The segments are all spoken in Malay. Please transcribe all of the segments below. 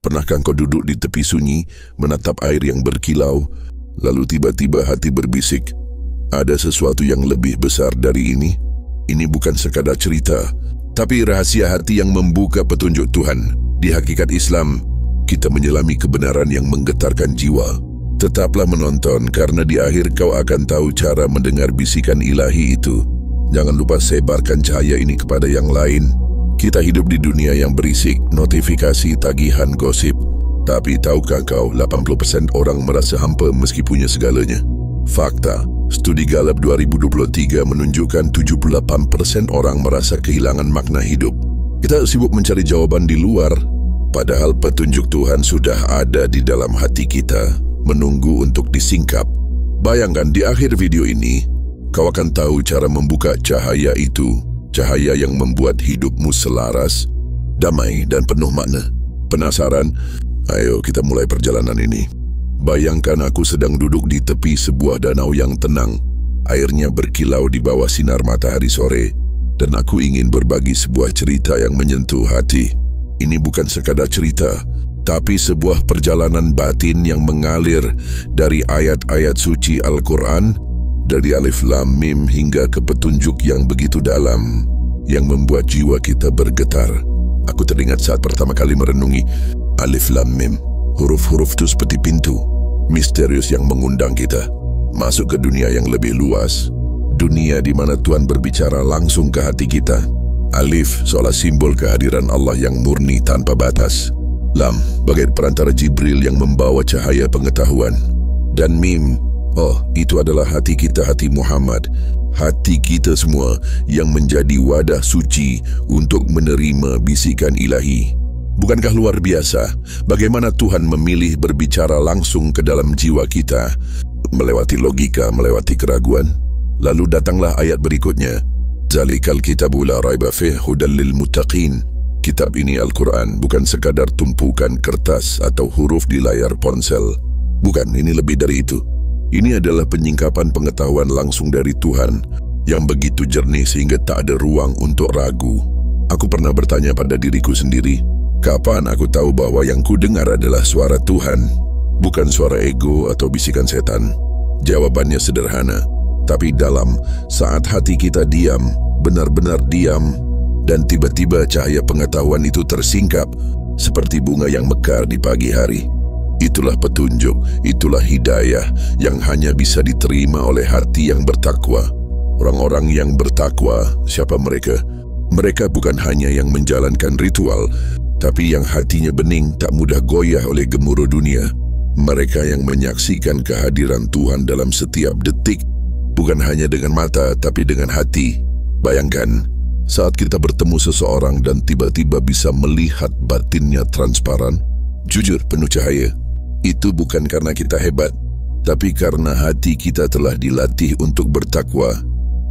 Pernahkah kau duduk di tepi sunyi, menatap air yang berkilau, lalu tiba-tiba hati berbisik, ada sesuatu yang lebih besar dari ini? Ini bukan sekadar cerita, tapi rahasia hati yang membuka petunjuk Tuhan. Di hakikat Islam, kita menyelami kebenaran yang menggetarkan jiwa. Tetaplah menonton, karena di akhir kau akan tahu cara mendengar bisikan ilahi itu. Jangan lupa sebarkan cahaya ini kepada yang lain. Kita hidup di dunia yang berisik, notifikasi, tagihan, gosip. Tapi tahukah kau, 80% orang merasa hampa meski punya segalanya? Fakta, studi Gallup 2023 menunjukkan 78% orang merasa kehilangan makna hidup. Kita sibuk mencari jawaban di luar, padahal petunjuk Tuhan sudah ada di dalam hati kita, menunggu untuk disingkap. Bayangkan di akhir video ini, kau akan tahu cara membuka cahaya itu, cahaya yang membuat hidupmu selaras, damai dan penuh makna. Penasaran? Ayo kita mulai perjalanan ini. Bayangkan aku sedang duduk di tepi sebuah danau yang tenang. Airnya berkilau di bawah sinar matahari sore, dan aku ingin berbagi sebuah cerita yang menyentuh hati. Ini bukan sekadar cerita, tapi sebuah perjalanan batin yang mengalir dari ayat-ayat suci Al-Quran, dari Alif Lam Mim hingga ke petunjuk yang begitu dalam, yang membuat jiwa kita bergetar. Aku teringat saat pertama kali merenungi Alif Lam Mim. Huruf-huruf itu seperti pintu misterius yang mengundang kita masuk ke dunia yang lebih luas, dunia di mana Tuhan berbicara langsung ke hati kita. Alif seolah simbol kehadiran Allah yang murni tanpa batas. Lam bagai perantara Jibril yang membawa cahaya pengetahuan. Dan Mim, itu adalah hati kita, hati Muhammad, hati kita semua yang menjadi wadah suci untuk menerima bisikan ilahi. Bukankah luar biasa bagaimana Tuhan memilih berbicara langsung ke dalam jiwa kita, melewati logika, melewati keraguan? Lalu datanglah ayat berikutnya, Zalikal kitabu la raiba fih hudal lil muttaqin. Kitab ini Al-Quran bukan sekadar tumpukan kertas atau huruf di layar ponsel. Bukan, ini lebih dari itu. Ini adalah penyingkapan pengetahuan langsung dari Tuhan yang begitu jernih sehingga tak ada ruang untuk ragu. Aku pernah bertanya pada diriku sendiri, kapan aku tahu bahwa yang ku dengar adalah suara Tuhan, bukan suara ego atau bisikan setan? Jawabannya sederhana, tapi dalam saat hati kita diam, benar-benar diam, dan tiba-tiba cahaya pengetahuan itu tersingkap seperti bunga yang mekar di pagi hari. Itulah petunjuk, itulah hidayah yang hanya bisa diterima oleh hati yang bertakwa. Orang-orang yang bertakwa, siapa mereka? Mereka bukan hanya yang menjalankan ritual, tapi yang hatinya bening, tak mudah goyah oleh gemuruh dunia. Mereka yang menyaksikan kehadiran Tuhan dalam setiap detik, bukan hanya dengan mata, tapi dengan hati. Bayangkan, saat kita bertemu seseorang dan tiba-tiba bisa melihat batinnya transparan, jujur, penuh cahaya. Itu bukan karena kita hebat, tapi karena hati kita telah dilatih untuk bertakwa,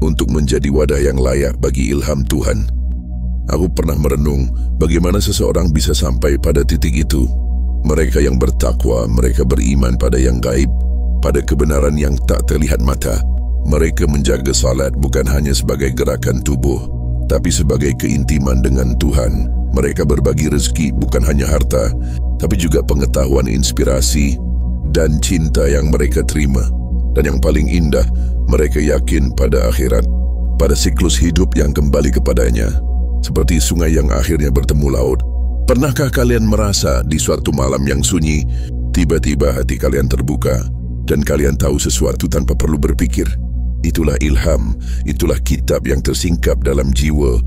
untuk menjadi wadah yang layak bagi ilham Tuhan. Aku pernah merenung bagaimana seseorang bisa sampai pada titik itu. Mereka yang bertakwa, mereka beriman pada yang gaib, pada kebenaran yang tak terlihat mata. Mereka menjaga salat bukan hanya sebagai gerakan tubuh, tapi sebagai keintiman dengan Tuhan. Mereka berbagi rezeki bukan hanya harta, tapi juga pengetahuan, inspirasi, dan cinta yang mereka terima. Dan yang paling indah, mereka yakin pada akhirat, pada siklus hidup yang kembali kepadanya. Seperti sungai yang akhirnya bertemu laut. Pernahkah kalian merasa di suatu malam yang sunyi, tiba-tiba hati kalian terbuka, dan kalian tahu sesuatu tanpa perlu berpikir? Itulah ilham, itulah kitab yang tersingkap dalam jiwa.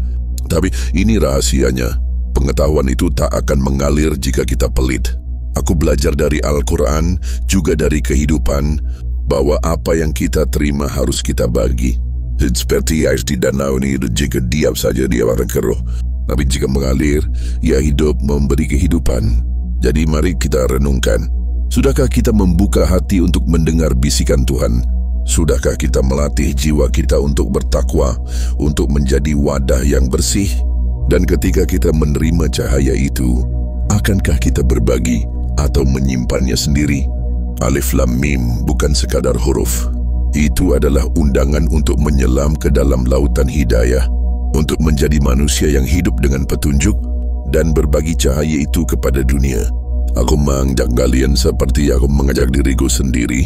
Tapi ini rahasianya, pengetahuan itu tak akan mengalir jika kita pelit. Aku belajar dari Al-Quran, juga dari kehidupan, bahwa apa yang kita terima harus kita bagi. Seperti air di danau ini, jika diam saja dia akan keruh. Tapi jika mengalir, ia hidup, memberi kehidupan. Jadi mari kita renungkan, sudahkah kita membuka hati untuk mendengar bisikan Tuhan? Sudahkah kita melatih jiwa kita untuk bertakwa, untuk menjadi wadah yang bersih? Dan ketika kita menerima cahaya itu, akankah kita berbagi atau menyimpannya sendiri? Alif Lam Mim bukan sekadar huruf. Itu adalah undangan untuk menyelam ke dalam lautan hidayah, untuk menjadi manusia yang hidup dengan petunjuk dan berbagi cahaya itu kepada dunia. Aku mengajak kalian seperti aku mengajak diriku sendiri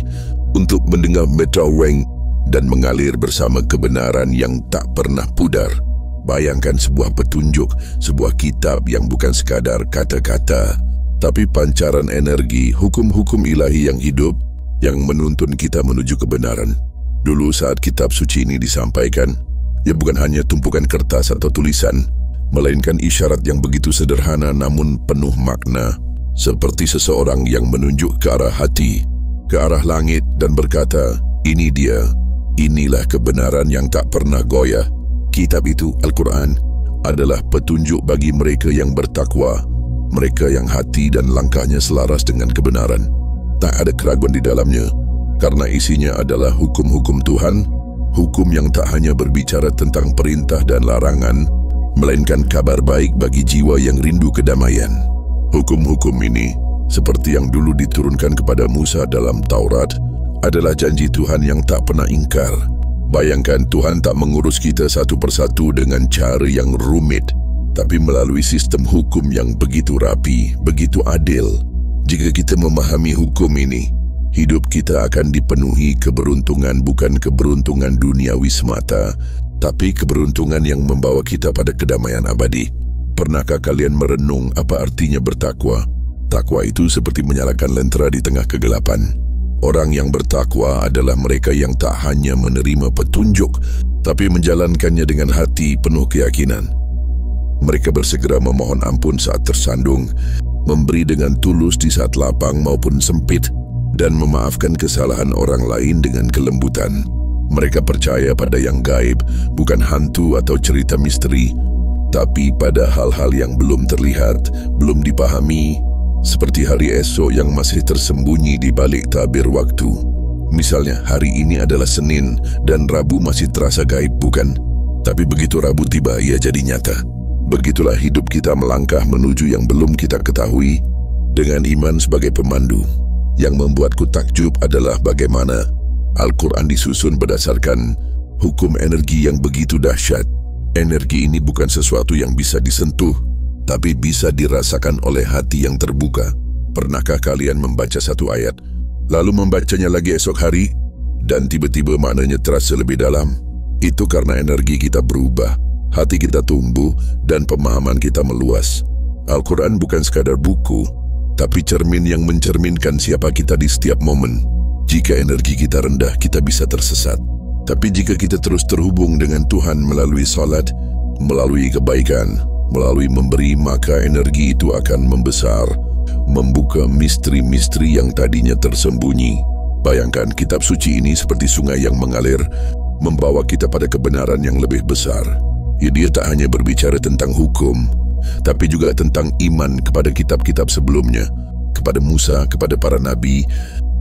untuk mendengar metraweng dan mengalir bersama kebenaran yang tak pernah pudar. Bayangkan sebuah petunjuk, sebuah kitab yang bukan sekadar kata-kata, tapi pancaran energi, hukum-hukum ilahi yang hidup, yang menuntun kita menuju kebenaran. Dulu saat kitab suci ini disampaikan, ia bukan hanya tumpukan kertas atau tulisan, melainkan isyarat yang begitu sederhana namun penuh makna, seperti seseorang yang menunjuk ke arah hati, ke arah langit dan berkata, "Ini dia, inilah kebenaran yang tak pernah goyah." Kitab itu, Al-Quran, adalah petunjuk bagi mereka yang bertakwa, mereka yang hati dan langkahnya selaras dengan kebenaran. Tak ada keraguan di dalamnya, karena isinya adalah hukum-hukum Tuhan, hukum yang tak hanya berbicara tentang perintah dan larangan, melainkan kabar baik bagi jiwa yang rindu kedamaian. Hukum-hukum ini, seperti yang dulu diturunkan kepada Musa dalam Taurat, adalah janji Tuhan yang tak pernah ingkar. Bayangkan Tuhan tak mengurus kita satu persatu dengan cara yang rumit, tapi melalui sistem hukum yang begitu rapi, begitu adil. Jika kita memahami hukum ini, hidup kita akan dipenuhi keberuntungan, bukan keberuntungan duniawi semata, tapi keberuntungan yang membawa kita pada kedamaian abadi. Pernahkah kalian merenung apa artinya bertakwa? Takwa itu seperti menyalakan lentera di tengah kegelapan. Orang yang bertakwa adalah mereka yang tak hanya menerima petunjuk, tapi menjalankannya dengan hati penuh keyakinan. Mereka bersegera memohon ampun saat tersandung, memberi dengan tulus di saat lapang maupun sempit, dan memaafkan kesalahan orang lain dengan kelembutan. Mereka percaya pada yang gaib, bukan hantu atau cerita misteri, tapi pada hal-hal yang belum terlihat, belum dipahami, seperti hari esok yang masih tersembunyi di balik tabir waktu. Misalnya, hari ini adalah Senin dan Rabu masih terasa gaib, bukan? Tapi begitu Rabu tiba, ia jadi nyata. Begitulah hidup kita melangkah menuju yang belum kita ketahui, dengan iman sebagai pemandu. Yang membuatku takjub adalah bagaimana Al-Quran disusun berdasarkan hukum energi yang begitu dahsyat. Energi ini bukan sesuatu yang bisa disentuh, tapi bisa dirasakan oleh hati yang terbuka. Pernahkah kalian membaca satu ayat, lalu membacanya lagi esok hari, dan tiba-tiba maknanya terasa lebih dalam? Itu karena energi kita berubah, hati kita tumbuh, dan pemahaman kita meluas. Al-Quran bukan sekadar buku, tapi cermin yang mencerminkan siapa kita di setiap momen. Jika energi kita rendah, kita bisa tersesat. Tapi jika kita terus terhubung dengan Tuhan melalui salat, melalui kebaikan, melalui memberi, maka energi itu akan membesar, membuka misteri-misteri yang tadinya tersembunyi. Bayangkan kitab suci ini seperti sungai yang mengalir, membawa kita pada kebenaran yang lebih besar. Ya, dia tak hanya berbicara tentang hukum, tapi juga tentang iman kepada kitab-kitab sebelumnya, kepada Musa, kepada para nabi,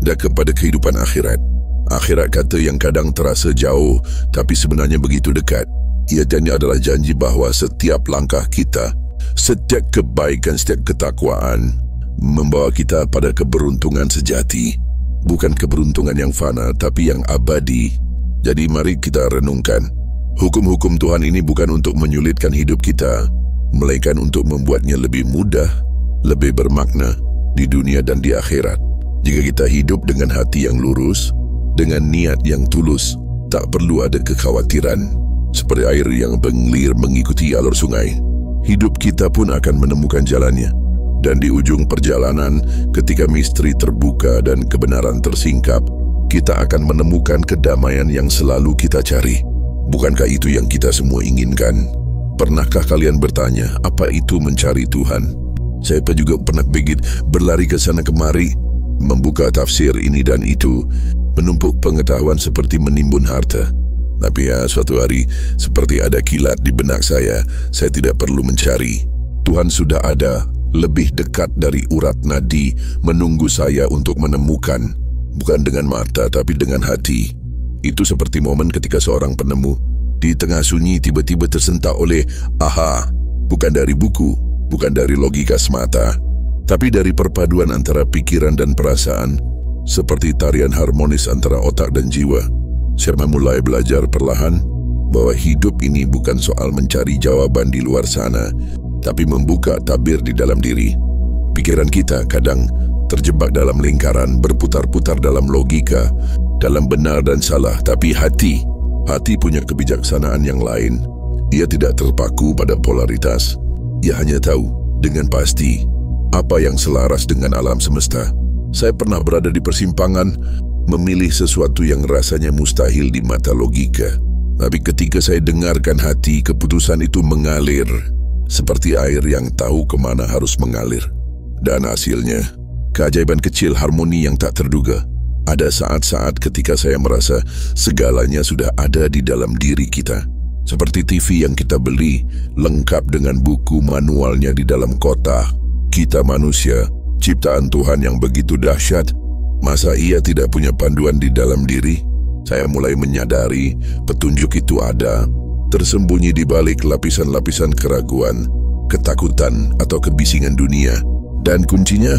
dan kepada kehidupan akhirat. Akhirat kata yang kadang terasa jauh, tapi sebenarnya begitu dekat. Ianya adalah janji bahawa setiap langkah kita, setiap kebaikan, setiap ketakwaan membawa kita pada keberuntungan sejati. Bukan keberuntungan yang fana, tapi yang abadi. Jadi mari kita renungkan. Hukum-hukum Tuhan ini bukan untuk menyulitkan hidup kita, melainkan untuk membuatnya lebih mudah, lebih bermakna di dunia dan di akhirat. Jika kita hidup dengan hati yang lurus, dengan niat yang tulus, tak perlu ada kekhawatiran. Seperti air yang mengalir mengikuti alur sungai, hidup kita pun akan menemukan jalannya. Dan di ujung perjalanan, ketika misteri terbuka dan kebenaran tersingkap, kita akan menemukan kedamaian yang selalu kita cari. Bukankah itu yang kita semua inginkan? Pernahkah kalian bertanya, apa itu mencari Tuhan? Saya juga pernah berlari ke sana kemari, membuka tafsir ini dan itu, menumpuk pengetahuan seperti menimbun harta. Tapi suatu hari, seperti ada kilat di benak saya tidak perlu mencari. Tuhan sudah ada, lebih dekat dari urat nadi, menunggu saya untuk menemukan, bukan dengan mata tapi dengan hati. Itu seperti momen ketika seorang penemu, di tengah sunyi tiba-tiba tersentak oleh aha, bukan dari buku, bukan dari logika semata, tapi dari perpaduan antara pikiran dan perasaan, seperti tarian harmonis antara otak dan jiwa. Saya mulai belajar perlahan bahwa hidup ini bukan soal mencari jawaban di luar sana, tapi membuka tabir di dalam diri. Pikiran kita kadang terjebak dalam lingkaran, berputar-putar dalam logika, dalam benar dan salah. Tapi hati punya kebijaksanaan yang lain. Ia tidak terpaku pada polaritas. Ia hanya tahu dengan pasti apa yang selaras dengan alam semesta. Saya pernah berada di persimpangan, memilih sesuatu yang rasanya mustahil di mata logika. Tapi ketika saya dengarkan hati, keputusan itu mengalir seperti air yang tahu kemana harus mengalir. Dan hasilnya, keajaiban kecil, harmoni yang tak terduga. Ada saat-saat ketika saya merasa segalanya sudah ada di dalam diri kita. Seperti TV yang kita beli, lengkap dengan buku manualnya di dalam kotak. Kita manusia, ciptaan Tuhan yang begitu dahsyat, masa ia tidak punya panduan di dalam diri? Saya mulai menyadari petunjuk itu ada, tersembunyi di balik lapisan-lapisan keraguan, ketakutan atau kebisingan dunia. Dan kuncinya,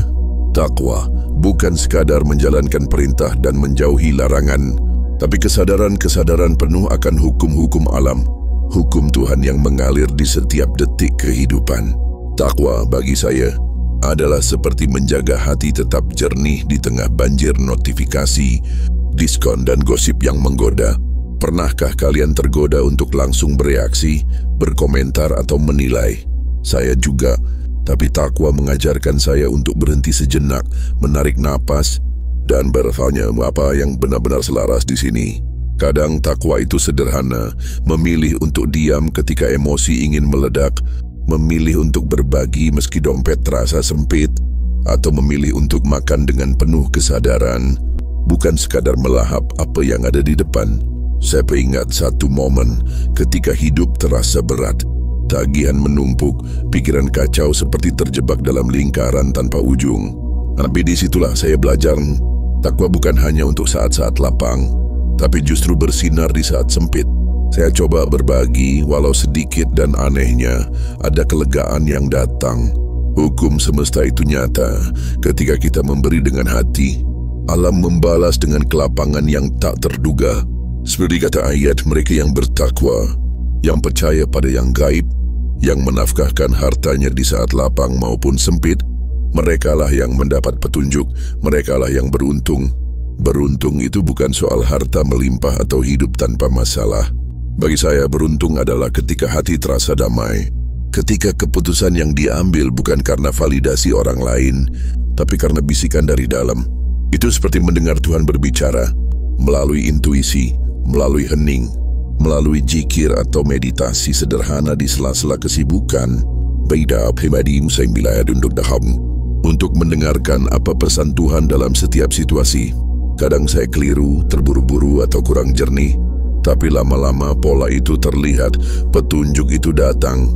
takwa, bukan sekadar menjalankan perintah dan menjauhi larangan, tapi kesadaran penuh akan hukum-hukum alam, hukum Tuhan yang mengalir di setiap detik kehidupan. Takwa bagi saya adalah seperti menjaga hati tetap jernih di tengah banjir notifikasi, diskon dan gosip yang menggoda. Pernahkah kalian tergoda untuk langsung bereaksi, berkomentar atau menilai? Saya juga. Tapi takwa mengajarkan saya untuk berhenti sejenak, menarik napas, dan bertanya apa yang benar-benar selaras di sini. Kadang takwa itu sederhana, memilih untuk diam ketika emosi ingin meledak, memilih untuk berbagi meski dompet terasa sempit, atau memilih untuk makan dengan penuh kesadaran, bukan sekadar melahap apa yang ada di depan. Saya ingat satu momen ketika hidup terasa berat. Tagihan menumpuk, pikiran kacau seperti terjebak dalam lingkaran tanpa ujung. Tapi disitulah saya belajar, takwa bukan hanya untuk saat-saat lapang, tapi justru bersinar di saat sempit. Saya coba berbagi, walau sedikit, dan anehnya, ada kelegaan yang datang. Hukum semesta itu nyata, ketika kita memberi dengan hati, alam membalas dengan kelapangan yang tak terduga. Seperti kata ayat, mereka yang bertakwa, yang percaya pada yang gaib, yang menafkahkan hartanya di saat lapang maupun sempit, merekalah yang mendapat petunjuk, merekalah yang beruntung. Beruntung itu bukan soal harta melimpah atau hidup tanpa masalah. Bagi saya, beruntung adalah ketika hati terasa damai, ketika keputusan yang diambil bukan karena validasi orang lain, tapi karena bisikan dari dalam. Itu seperti mendengar Tuhan berbicara, melalui intuisi, melalui hening, melalui zikir atau meditasi sederhana di sela-sela kesibukan. Beda pribadi saya bila untuk daham untuk mendengarkan apa pesan Tuhan dalam setiap situasi. Kadang saya keliru, terburu-buru atau kurang jernih, tapi lama-lama pola itu terlihat, petunjuk itu datang,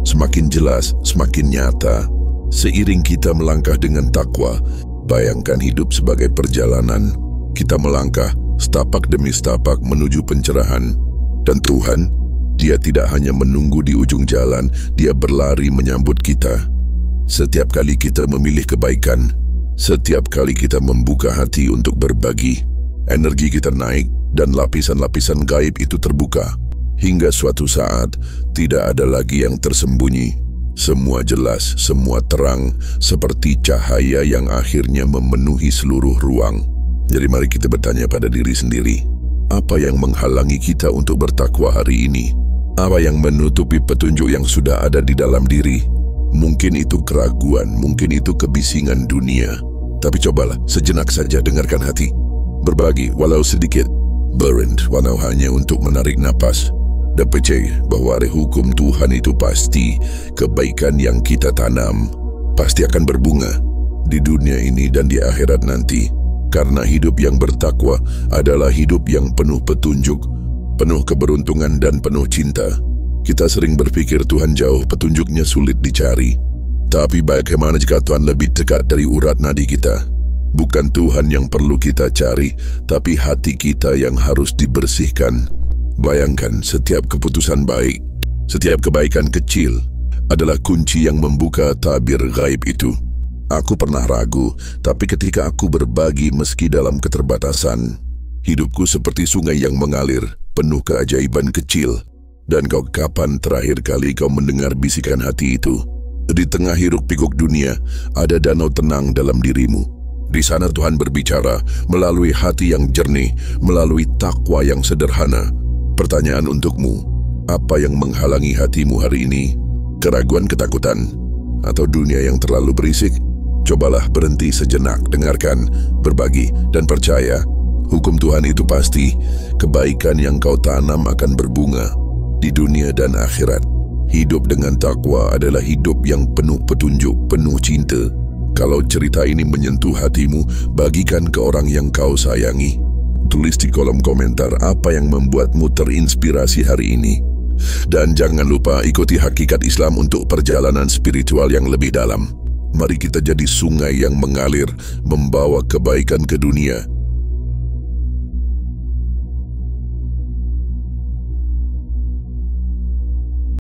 semakin jelas, semakin nyata. Seiring kita melangkah dengan takwa, bayangkan hidup sebagai perjalanan. Kita melangkah setapak demi setapak menuju pencerahan. Dan Tuhan, Dia tidak hanya menunggu di ujung jalan, Dia berlari menyambut kita. Setiap kali kita memilih kebaikan, setiap kali kita membuka hati untuk berbagi, energi kita naik dan lapisan-lapisan gaib itu terbuka. Hingga suatu saat, tidak ada lagi yang tersembunyi. Semua jelas, semua terang, seperti cahaya yang akhirnya memenuhi seluruh ruang. Jadi mari kita bertanya pada diri sendiri, apa yang menghalangi kita untuk bertakwa hari ini? Apa yang menutupi petunjuk yang sudah ada di dalam diri? Mungkin itu keraguan, mungkin itu kebisingan dunia. Tapi cobalah sejenak saja dengarkan hati. Berbagi walau sedikit, berhenti walau hanya untuk menarik napas. Dan percaya bahwa ada hukum Tuhan itu pasti, kebaikan yang kita tanam pasti akan berbunga di dunia ini dan di akhirat nanti. Karena hidup yang bertakwa adalah hidup yang penuh petunjuk, penuh keberuntungan dan penuh cinta. Kita sering berpikir Tuhan jauh, petunjuknya sulit dicari. Tapi bagaimana jika Tuhan lebih dekat dari urat nadi kita? Bukan Tuhan yang perlu kita cari, tapi hati kita yang harus dibersihkan. Bayangkan setiap keputusan baik, setiap kebaikan kecil adalah kunci yang membuka tabir gaib itu. Aku pernah ragu, tapi ketika aku berbagi meski dalam keterbatasan, hidupku seperti sungai yang mengalir, penuh keajaiban kecil. Dan kapan terakhir kali kau mendengar bisikan hati itu? Di tengah hiruk-pikuk dunia, ada danau tenang dalam dirimu. Di sana Tuhan berbicara melalui hati yang jernih, melalui takwa yang sederhana. Pertanyaan untukmu, apa yang menghalangi hatimu hari ini? Keraguan, ketakutan, atau dunia yang terlalu berisik? Cobalah berhenti sejenak, dengarkan, berbagi, dan percaya. Hukum Tuhan itu pasti, kebaikan yang kau tanam akan berbunga di dunia dan akhirat. Hidup dengan takwa adalah hidup yang penuh petunjuk, penuh cinta. Kalau cerita ini menyentuh hatimu, bagikan ke orang yang kau sayangi. Tulis di kolom komentar apa yang membuatmu terinspirasi hari ini. Dan jangan lupa ikuti Hakikat Islam untuk perjalanan spiritual yang lebih dalam. Mari kita jadi sungai yang mengalir, membawa kebaikan ke dunia